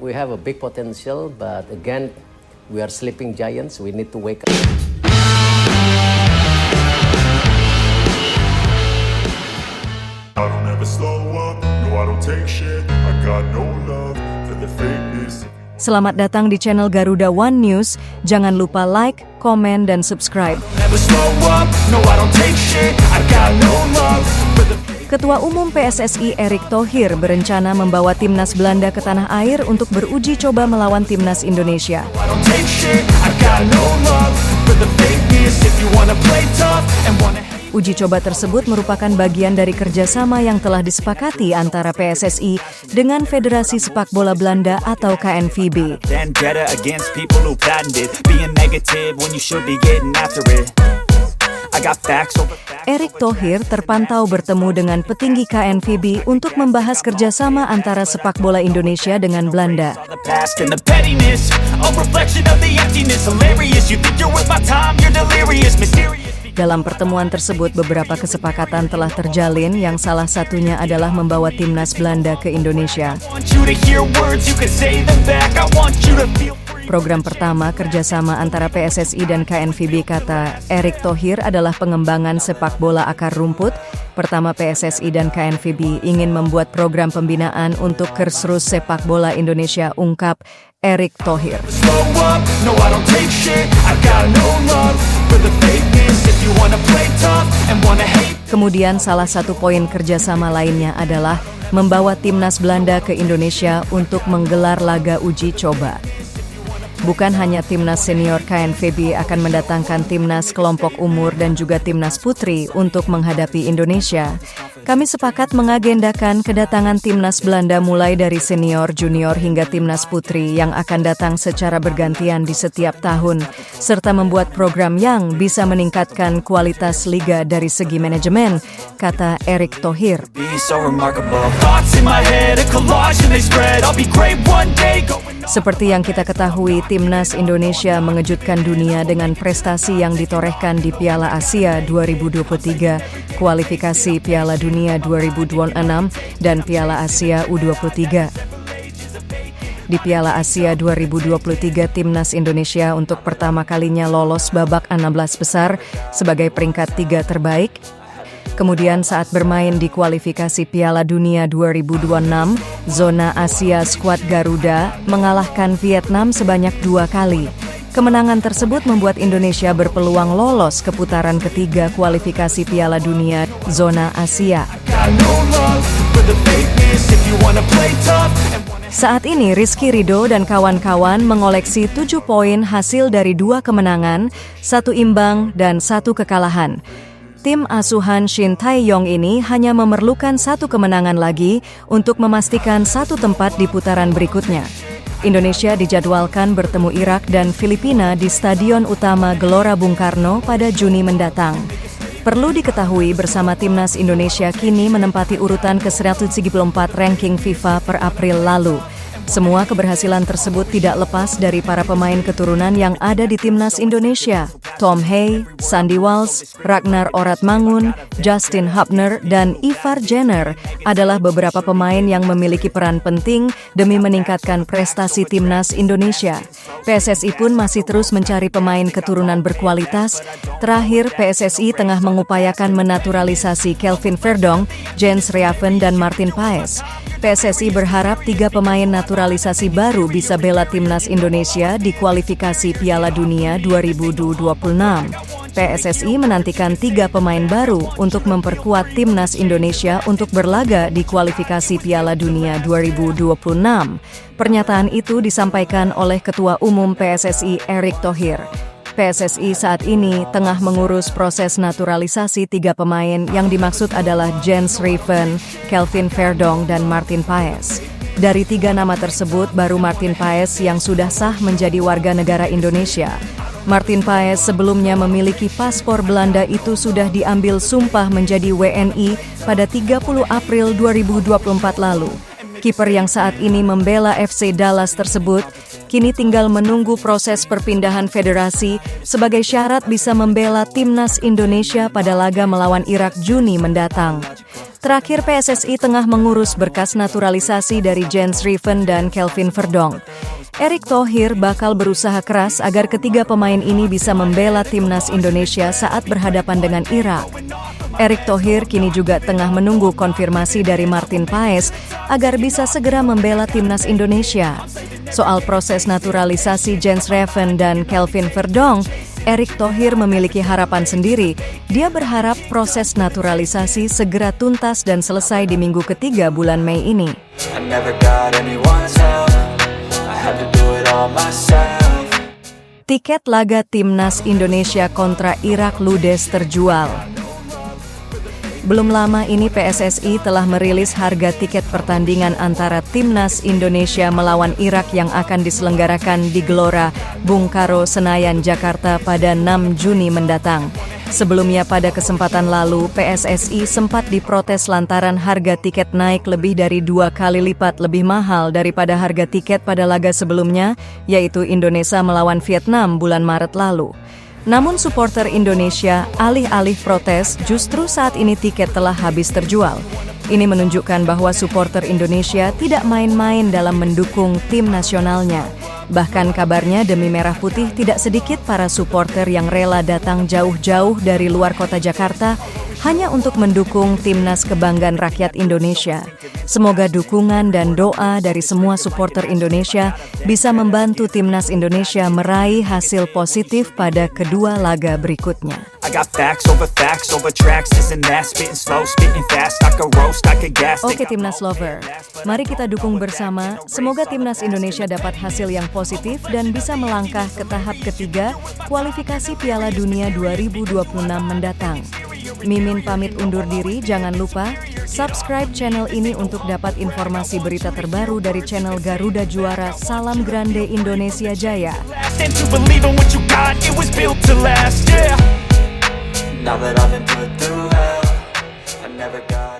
We have a big potential, but again, we are sleeping giants. We need to wake up. I don't ever slow up, no I don't take shit. I got no love for the fakeness. Selamat datang di channel Garuda One News. Jangan lupa like, komen, dan subscribe. Never slow up, no I don't take shit. I got no love for the Ketua Umum PSSI Erick Thohir berencana membawa timnas Belanda ke tanah air untuk beruji coba melawan timnas Indonesia. I don't take shit. I got no love for the fakeness. If you wanna play tough and wanna hate. Uji coba tersebut merupakan bagian dari kerjasama yang telah disepakati antara PSSI dengan Federasi Sepak Bola Belanda atau KNVB. Vendetta against people who patented being negative when you should be getting after it. I got facts over facts. Erick Thohir terpantau bertemu dengan petinggi KNVB untuk membahas kerjasama antara sepak bola Indonesia dengan Belanda. The past and the pettiness, a reflection of the emptiness. Hilarious, you think you're worth my time, you're delirious, mysterious. Dalam pertemuan tersebut, beberapa kesepakatan telah terjalin, yang salah satunya adalah membawa timnas Belanda ke Indonesia. I want you to hear words, you can say them back. I want you to feel free. Program pertama kerjasama antara PSSI dan KNVB, kata Erick Thohir, adalah pengembangan sepak bola akar rumput. Pertama, PSSI dan KNVB ingin membuat program pembinaan untuk Kersrus sepak bola Indonesia, ungkap Erick Thohir. Slow up, no I don't take shit. I got no love for the fakeness. If you wanna play tough and wanna hate. Kemudian salah satu poin kerjasama lainnya adalah membawa timnas Belanda ke Indonesia untuk menggelar laga uji coba. Bukan hanya timnas senior, KNVB akan mendatangkan timnas kelompok umur dan juga timnas putri untuk menghadapi Indonesia. Kami sepakat mengagendakan kedatangan timnas Belanda mulai dari senior, junior hingga timnas putri yang akan datang secara bergantian di setiap tahun, serta membuat program yang bisa meningkatkan kualitas liga dari segi manajemen, kata Erick Thohir. Be so remarkable. Thoughts in my head, a collage and they spread. I'll be great one day. Seperti yang kita ketahui, timnas Indonesia mengejutkan dunia dengan prestasi yang ditorehkan di Piala Asia 2023, kualifikasi Piala Dunia 2026, dan Piala Asia U23. Di Piala Asia 2023, timnas Indonesia untuk pertama kalinya lolos babak 16 besar sebagai peringkat 3 terbaik. Kemudian saat bermain di kualifikasi Piala Dunia 2026, zona Asia skuad Garuda mengalahkan Vietnam sebanyak 2 kali. Kemenangan tersebut membuat Indonesia berpeluang lolos ke putaran ketiga kualifikasi Piala Dunia zona Asia. Got no love for the fakeness. If you wanna play tough and wanna. Saat ini Rizky Ridho dan kawan-kawan mengoleksi 7 poin hasil dari 2 kemenangan, 1 imbang, dan 1 kekalahan. Tim asuhan Shin Tae-yong ini hanya memerlukan 1 kemenangan lagi untuk memastikan 1 tempat di putaran berikutnya. Indonesia dijadwalkan bertemu Irak dan Filipina di Stadion Utama Gelora Bung Karno pada Juni mendatang. Perlu diketahui bersama timnas Indonesia kini menempati urutan ke-134 ranking FIFA per April lalu. Semua keberhasilan tersebut tidak lepas dari para pemain keturunan yang ada di timnas Indonesia. Tom Hay, Sandy Walsh, Ragnar Oratmangun, Justin Hubner, dan Ivar Jenner adalah beberapa pemain yang memiliki peran penting demi meningkatkan prestasi timnas Indonesia. PSSI pun masih terus mencari pemain keturunan berkualitas. Terakhir, PSSI tengah mengupayakan menaturalisasi Kelvin Verdong, Jens Reaven, dan Martin Paes. PSSI berharap 3 pemain naturalisasi baru bisa bela timnas Indonesia di kualifikasi Piala Dunia 2026. PSSI menantikan 3 pemain baru untuk memperkuat timnas Indonesia untuk berlaga di kualifikasi Piala Dunia 2026. Pernyataan itu disampaikan oleh Ketua Umum PSSI Erick Thohir. PSSI saat ini tengah mengurus proses naturalisasi 3 pemain yang dimaksud adalah Jens Reaven, Kelvin Verdong, dan Martin Paes. Dari 3 nama tersebut, baru Martin Paes yang sudah sah menjadi warga negara Indonesia. Martin Paes sebelumnya memiliki paspor Belanda itu sudah diambil sumpah menjadi WNI pada 30 April 2024 lalu. Kiper yang saat ini membela FC Dallas tersebut kini tinggal menunggu proses perpindahan federasi sebagai syarat bisa membela timnas Indonesia pada laga melawan Irak Juni mendatang. Terakhir, PSSI tengah mengurus berkas naturalisasi dari Jens Riven dan Kelvin Verdonk. Erick Thohir bakal berusaha keras agar ketiga pemain ini bisa membela timnas Indonesia saat berhadapan dengan Irak. Erick Thohir kini juga tengah menunggu konfirmasi dari Martin Paes agar bisa segera membela timnas Indonesia. Soal proses naturalisasi Jens Riven dan Kelvin Verdonk, Erick Thohir memiliki harapan sendiri. Dia berharap proses naturalisasi segera tuntas dan selesai di minggu ketiga bulan Mei ini. Tiket laga timnas Indonesia kontra Irak ludes terjual. Belum lama ini PSSI telah merilis harga tiket pertandingan antara timnas Indonesia melawan Irak yang akan diselenggarakan di Gelora Bung Karno, Senayan, Jakarta pada 6 Juni mendatang. Sebelumnya pada kesempatan lalu, PSSI sempat diprotes lantaran harga tiket naik lebih dari 2 kali lipat lebih mahal daripada harga tiket pada laga sebelumnya, yaitu Indonesia melawan Vietnam bulan Maret lalu. Namun supporter Indonesia alih-alih protes, justru saat ini tiket telah habis terjual. Ini menunjukkan bahwa supporter Indonesia tidak main-main dalam mendukung tim nasionalnya. Bahkan kabarnya demi Merah Putih tidak sedikit para supporter yang rela datang jauh-jauh dari luar kota Jakarta hanya untuk mendukung timnas kebanggaan rakyat Indonesia. Semoga dukungan dan doa dari semua supporter Indonesia bisa membantu timnas Indonesia meraih hasil positif pada kedua laga berikutnya. Oke timnas lover, mari kita dukung bersama. Semoga timnas Indonesia dapat hasil yang positif dan bisa melangkah ke tahap ketiga kualifikasi Piala Dunia 2026 mendatang. Mimin pamit undur diri, jangan lupa subscribe channel ini untuk dapat informasi berita terbaru dari channel Garuda Juara. Salam Grande Indonesia Jaya. Now that I've been put through hell, I never got